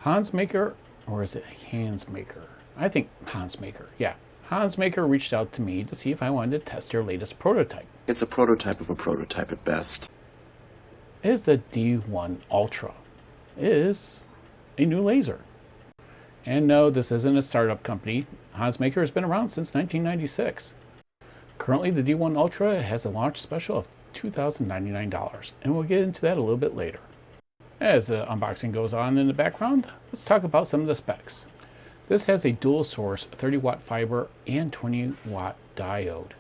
Hansmaker, or is it Hansmaker? I think Hansmaker, yeah. Hansmaker reached out to me to see if I wanted to test their latest prototype. It's a prototype of a prototype at best. It is the D1 Ultra. It is a new laser. And no, this isn't a startup company. Hansmaker has been around since 1996. Currently, the D1 Ultra has a launch special of $2,099, and we'll get into that a little bit later. As the unboxing goes on in the background, let's talk about some of the specs. This has a dual source 30-watt fiber and 20-watt diode.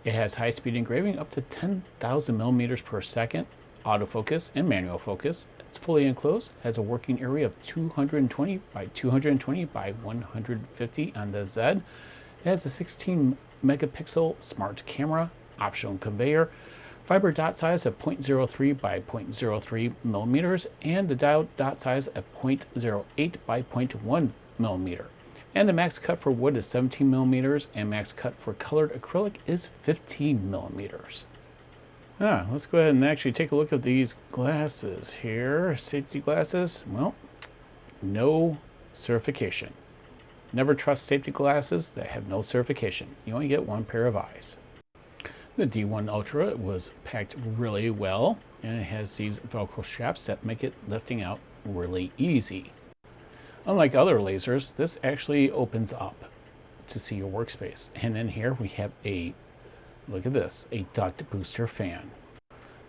It has high-speed engraving up to 10,000 millimeters per second, autofocus and manual focus. It's fully enclosed, has a working area of 220 by 220 by 150 on the Z. It has a 16 megapixel smart camera, optional conveyor, fiber dot size of 0.03 by 0.03 millimeters, and the diode dot size of 0.08 by 0.1 millimeter. And the max cut for wood is 17 millimeters, and max cut for colored acrylic is 15 millimeters. Let's go ahead and actually take a look at these glasses here. Safety glasses, well, no certification. Never trust safety glasses that have no certification. You only get one pair of eyes. The D1 Ultra was packed really well, and it has these Velcro straps that make it lifting out really easy. Unlike other lasers, this actually opens up to see your workspace. And in here we have a, look at this, a duct booster fan.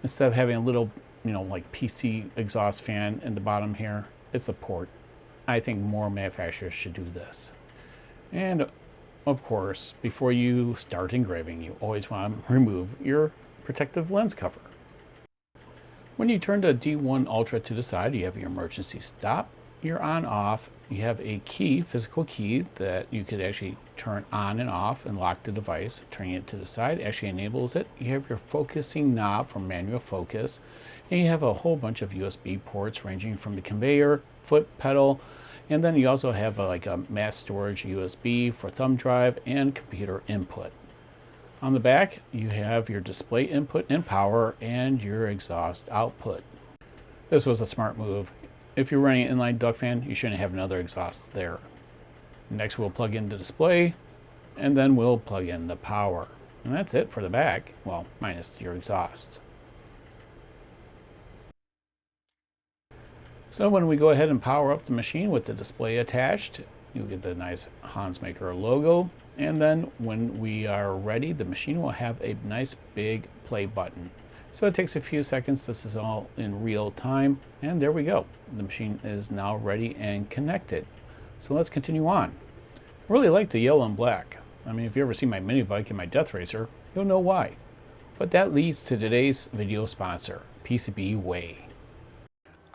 Instead of having a little, like PC exhaust fan in the bottom here, it's a port. I think more manufacturers should do this. And of course, before you start engraving, you always want to remove your protective lens cover. When you turn the D1 Ultra to the side, you have your emergency stop, your on off. You have a key, physical key, that you could actually turn on and off and lock the device. Turning it to the side actually enables it. You have your focusing knob for manual focus, and you have a whole bunch of USB ports ranging from the conveyor, foot pedal, and then you also have like a mass storage USB for thumb drive and computer input. On the back, you have your display input and power and your exhaust output. This was a smart move. If you're running an inline duct fan, you shouldn't have another exhaust there. Next, we'll plug in the display, and then we'll plug in the power. And that's it for the back, well, minus your exhaust. So when we go ahead and power up the machine with the display attached, you'll get the nice Hansmaker logo. And then when we are ready, the machine will have a nice big play button. So it takes a few seconds. This is all in real time. And there we go. The machine is now ready and connected. So let's continue on. I really like the yellow and black. I mean, if you ever see my mini bike and my Death Racer, you'll know why. But that leads to today's video sponsor, PCBWay.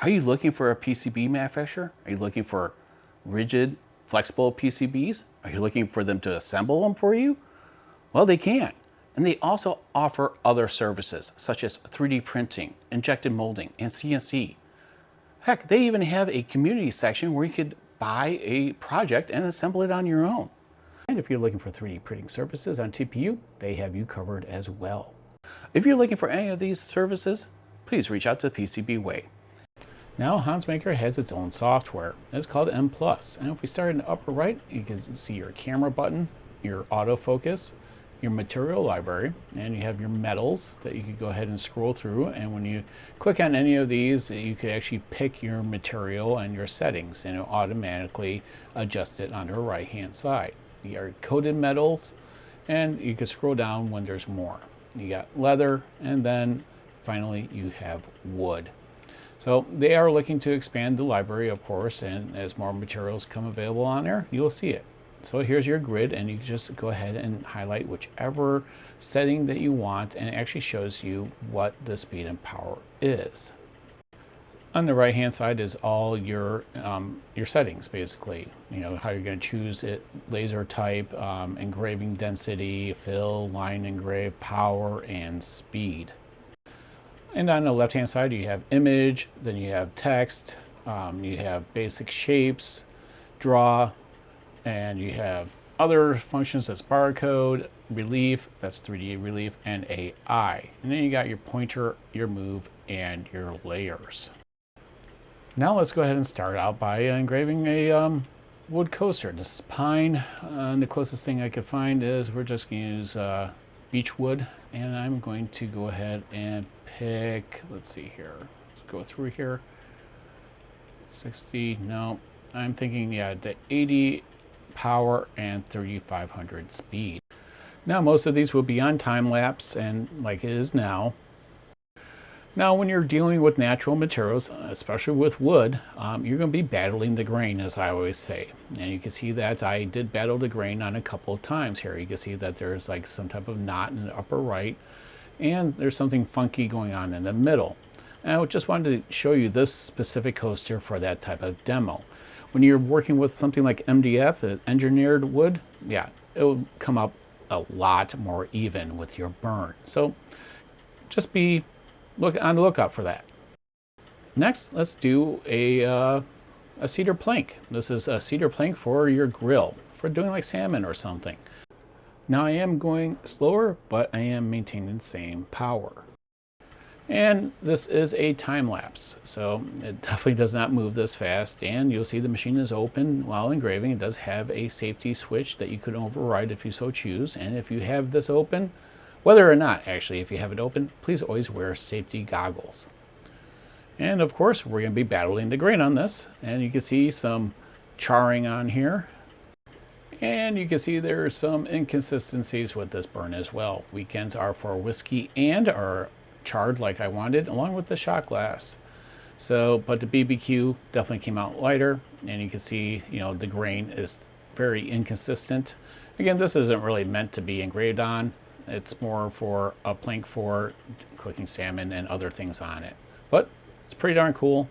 Are you looking for a PCB manufacturer? Are you looking for rigid, flexible PCBs? Are you looking for them to assemble them for you? Well, they can. And they also offer other services such as 3D printing, injection molding, and CNC. Heck, they even have a community section where you could buy a project and assemble it on your own. And if you're looking for 3D printing services on TPU, they have you covered as well. If you're looking for any of these services, please reach out to PCBWay. Now Hansmaker has its own software. It's called M+. And if we start in the upper right, you can see your camera button, your autofocus, your material library, and you have your metals that you could go ahead and scroll through. And when you click on any of these, you could actually pick your material and your settings, and it'll automatically adjust it on the right hand side. You got coated metals, and you can scroll down when there's more. You got leather, and then finally you have wood. So they are looking to expand the library, of course, and as more materials come available on there, you'll see it. So here's your grid, and you can just go ahead and highlight whichever setting that you want, and it actually shows you what the speed and power is. On the right hand side is all your settings, basically. You know, how you're going to choose it, laser type, engraving density, fill, line engrave, power, and speed. And on the left hand side you have image, then you have text, you have basic shapes, draw, and you have other functions, that's barcode, relief, that's 3D relief, and AI. And then you got your pointer, your move, and your layers. Now let's go ahead and start out by engraving a wood coaster. This is pine, and the closest thing I could find is we're just going to use beech wood, and I'm going to go ahead and pick, let's see here, let's go through here, 60, no, I'm thinking, yeah, the 80 power and 3500 speed. Now most of these will be on time lapse, and like it is now. Now when you're dealing with natural materials, especially with wood, you're going to be battling the grain, as I always say. And you can see that I did battle the grain on a couple of times here. You can see that there's like some type of knot in the upper right, and there's something funky going on in the middle. And I just wanted to show you this specific coaster for that type of demo. When you're working with something like MDF, engineered wood, yeah, it will come up a lot more even with your burn. So just be on the lookout for that. Next, let's do a cedar plank. This is a cedar plank for your grill, for doing like salmon or something. Now I am going slower, but I am maintaining the same power. And this is a time lapse, so it definitely does not move this fast, and you'll see the machine is open while engraving. It does have a safety switch that you could override if you so choose, and if you have this open, whether or not, actually, if you have it open, please always wear safety goggles. And of course, we're going to be battling the grain on this. And you can see some charring on here. And you can see there are some inconsistencies with this burn as well. Weekends are for whiskey and are charred like I wanted, along with the shot glass. So, but the BBQ definitely came out lighter. And you can see, you know, the grain is very inconsistent. Again, this isn't really meant to be engraved on. It's more for a plank for cooking salmon and other things on it. But it's pretty darn cool.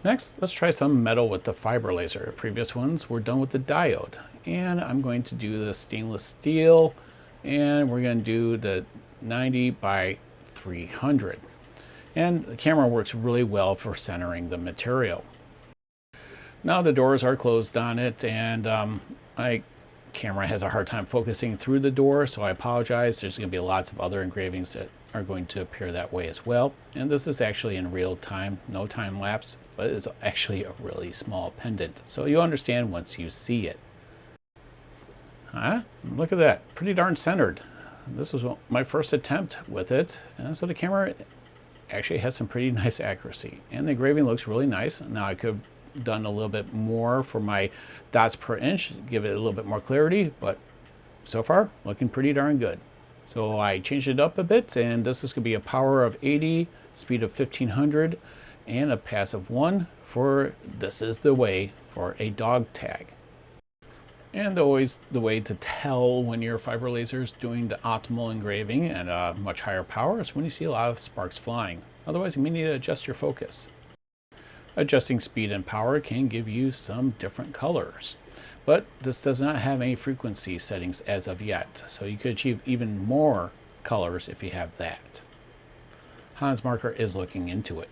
Next, let's try some metal with the fiber laser. The previous ones were done with the diode. And I'm going to do the stainless steel. And we're going to do the 90 by 300. And the camera works really well for centering the material. Now the doors are closed on it, and camera has a hard time focusing through the door, so I apologize. There's going to be lots of other engravings that are going to appear that way as well. And this is actually in real time, no time lapse, but it's actually a really small pendant, so you'll understand once you see it. Look at that, pretty darn centered. This was my first attempt with it, and so the camera actually has some pretty nice accuracy, and the engraving looks really nice. Now I could have done a little bit more for my dots per inch, give it a little bit more clarity, but so far looking pretty darn good. So I changed it up a bit, and this is going to be a power of 80, speed of 1500, and a pass of 1 for this is the way for a dog tag. And always the way to tell when your fiber laser is doing the optimal engraving and a much higher power is when you see a lot of sparks flying. Otherwise you may need to adjust your focus. Adjusting speed and power can give you some different colors, but this does not have any frequency settings as of yet, so you could achieve even more colors if you have that. Hansmaker is looking into it.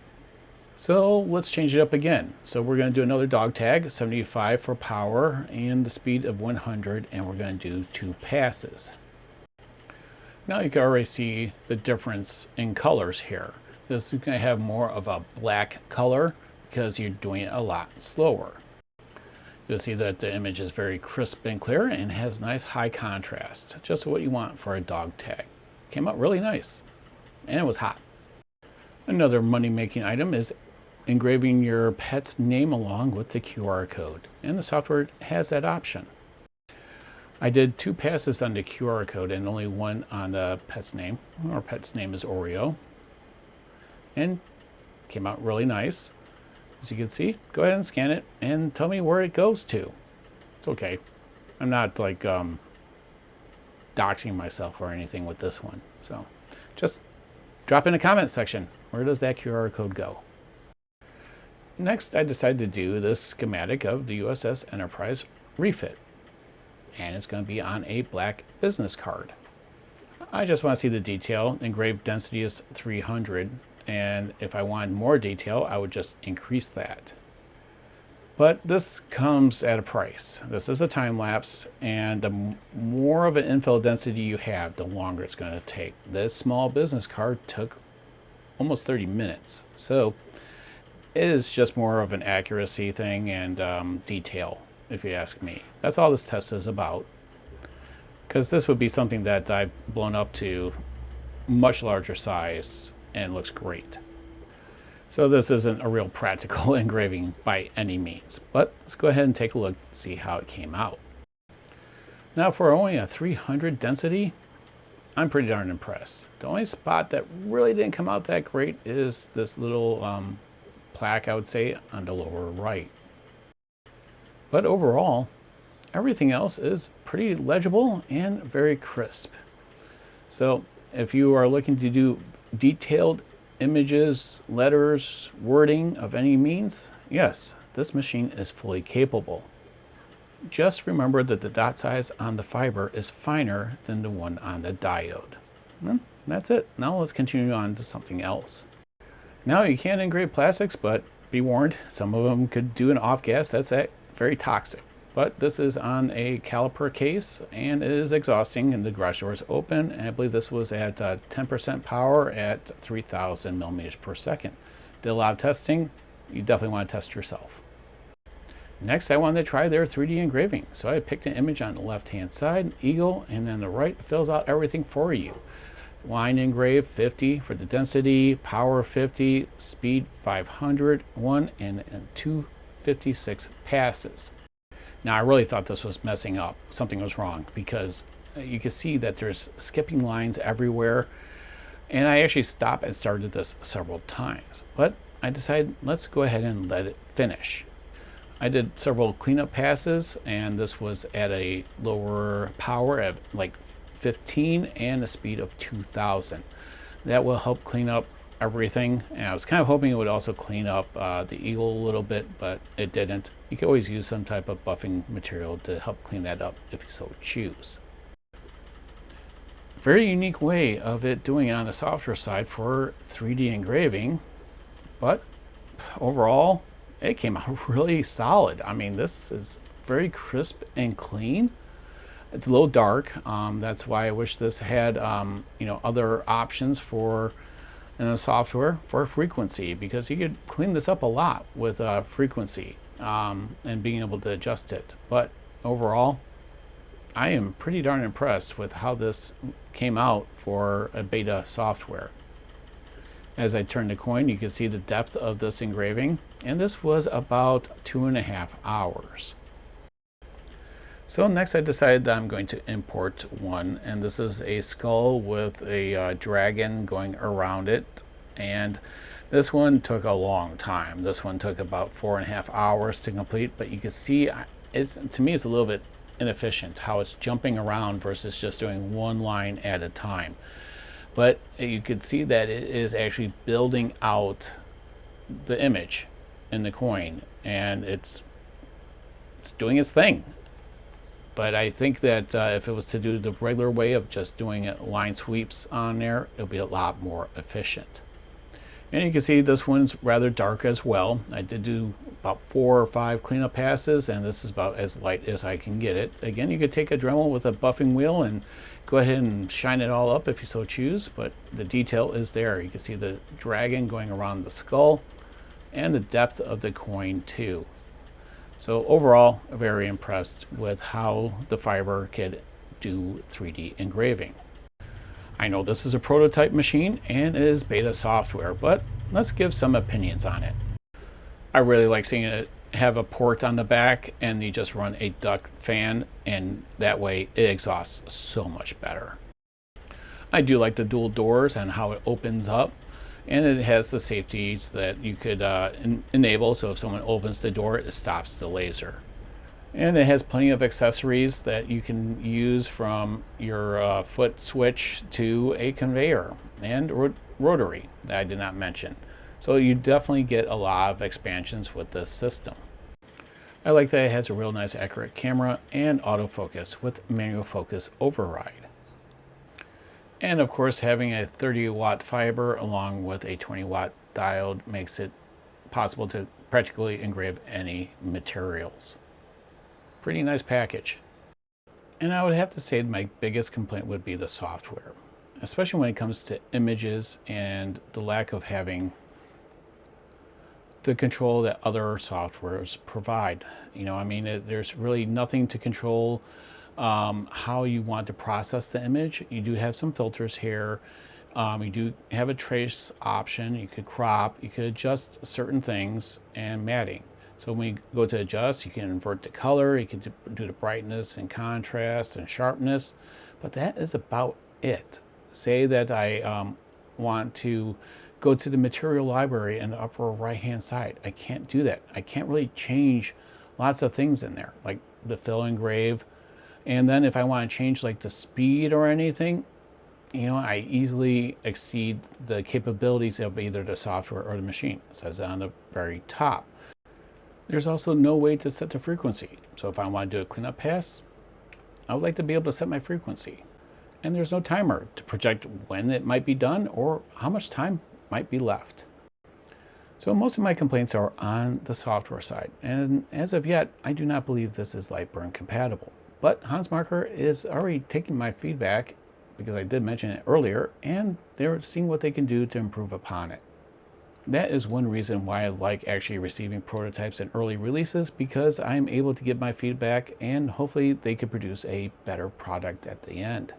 So let's change it up again. So we're going to do another dog tag, 75 for power and the speed of 100, and we're going to do 2 passes. Now you can already see the difference in colors here. This is going to have more of a black color because you're doing it a lot slower. You'll see that the image is very crisp and clear and has nice high contrast, just what you want for a dog tag. Came out really nice, and it was hot. Another money-making item is engraving your pet's name along with the QR code, and the software has that option. I did 2 passes on the QR code and only 1 on the pet's name. Our pet's name is Oreo, and came out really nice. As you can see, go ahead and scan it and tell me where it goes to. It's okay. I'm not like doxing myself or anything with this one. So just drop in a comment section. Where does that QR code go? Next, I decided to do this schematic of the USS Enterprise refit. And it's going to be on a black business card. I just want to see the detail. Engraved density is 300. And if I wanted more detail, I would just increase that. But this comes at a price. This is a time lapse, and the more of an infill density you have, the longer it's going to take. This small business card took almost 30 minutes. So It is just more of an accuracy thing and detail, if you ask me. That's all this test is about. Because this would be something that I've blown up to much larger size and looks great. So this isn't a real practical engraving by any means, but let's go ahead and take a look and see how it came out. Now for only a 300 density, I'm pretty darn impressed. The only spot that really didn't come out that great is this little plaque, I would say, on the lower right. But overall, everything else is pretty legible and very crisp. So if you are looking to do detailed images, letters, wording of any means, yes, this machine is fully capable. Just remember that the dot size on the fiber is finer than the one on the diode. That's it. Now let's continue on to something else. Now you can engrave plastics, but be warned, some of them could do an off gas that's very toxic. But this is on a caliper case and it is exhausting, and the garage door is open, and I believe this was at 10% power at 3000 millimeters per second. Did a lot of testing. You definitely want to test yourself. Next, I wanted to try their 3D engraving. So I picked an image on the left hand side, eagle, and then the right fills out everything for you. Line engrave 50 for the density, power 50, speed 500, 1 and 256 passes. Now I really thought this was messing up. Something was wrong because you can see that there's skipping lines everywhere. And I actually stopped and started this several times. But I decided let's go ahead and let it finish. I did several cleanup passes, and this was at a lower power at like 15 and a speed of 2000. That will help clean up everything, and I was kind of hoping it would also clean up the eagle a little bit, but it didn't. You can always use some type of buffing material to help clean that up if you so choose. Very unique way of it doing it on the software side for 3D engraving, but overall it came out really solid. I mean, this is very crisp and clean. It's a little dark. That's why I wish this had other options for in the software for frequency, because you could clean this up a lot with frequency and being able to adjust it. But overall, I am pretty darn impressed with how this came out for a beta software. As I turn the coin, you can see the depth of this engraving, and this was about 2.5 hours. So next I decided that I'm going to import one, and this is a skull with a dragon going around it, and this one took a long time. This one took about 4.5 hours to complete, but you can see to me it's a little bit inefficient how it's jumping around versus just doing one line at a time. But you could see that it is actually building out the image in the coin, and it's doing its thing. But I think that if it was to do the regular way of just doing line sweeps on there, it'll be a lot more efficient. And you can see this one's rather dark as well. I did do about 4 or 5 cleanup passes, and this is about as light as I can get it. Again, you could take a Dremel with a buffing wheel and go ahead and shine it all up if you so choose, but the detail is there. You can see the dragon going around the skull and the depth of the coin too. So overall, very impressed with how the fiber could do 3D engraving. I know this is a prototype machine and it is beta software, but let's give some opinions on it. I really like seeing it have a port on the back and you just run a duct fan, and that way it exhausts so much better. I do like the dual doors and how it opens up, and it has the safeties that you could enable, so if someone opens the door it stops the laser. And it has plenty of accessories that you can use, from your foot switch to a conveyor and rotary that I did not mention. So you definitely get a lot of expansions with this system. I like that it has a real nice accurate camera and autofocus with manual focus override. And of course, having a 30-watt fiber along with a 20-watt diode makes it possible to practically engrave any materials. Pretty nice package. And I would have to say my biggest complaint would be the software, especially when it comes to images and the lack of having the control that other softwares provide. I mean, there's really nothing to control how you want to process the image. You do have some filters here. You do have a trace option. You could crop, you could adjust certain things, and matting. So when we go to adjust, you can invert the color, you can do the brightness and contrast and sharpness, but that is about it. Say that I want to go to the material library in the upper right hand side. I can't do that. I can't really change lots of things in there, like the fill engrave. And then if I want to change like the speed or anything, I easily exceed the capabilities of either the software or the machine. It says it on the very top. There's also no way to set the frequency. So if I want to do a cleanup pass, I would like to be able to set my frequency. And there's no timer to project when it might be done or how much time might be left. So most of my complaints are on the software side. And as of yet, I do not believe this is Lightburn compatible. But Hansmaker is already taking my feedback, because I did mention it earlier, and they're seeing what they can do to improve upon it. That is one reason why I like actually receiving prototypes and early releases, because I'm able to give my feedback and hopefully they could produce a better product at the end.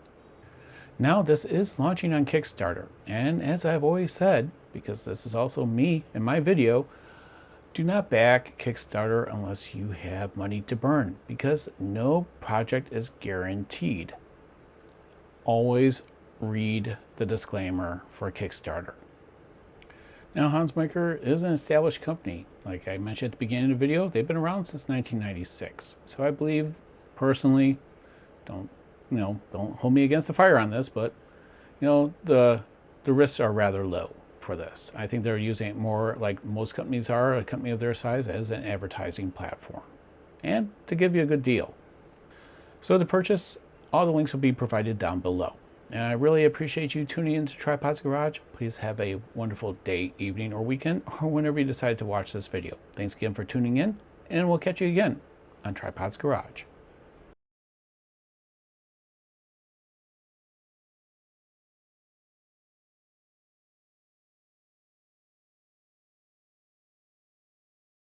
Now this is launching on Kickstarter, and as I've always said, because this is also me in my video, do not back Kickstarter unless you have money to burn, because no project is guaranteed. Always read the disclaimer for Kickstarter. Now, Hansmaker is an established company. Like I mentioned at the beginning of the video, they've been around since 1996. So I believe, personally, don't hold me against the fire on this, but the risks are rather low for this. I think they're using it more like most companies are, a company of their size, as an advertising platform, and to give you a good deal. So to purchase, all the links will be provided down below. And I really appreciate you tuning into Tripod's Garage. Please have a wonderful day, evening, or weekend, or whenever you decide to watch this video. Thanks again for tuning in, and we'll catch you again on Tripod's Garage.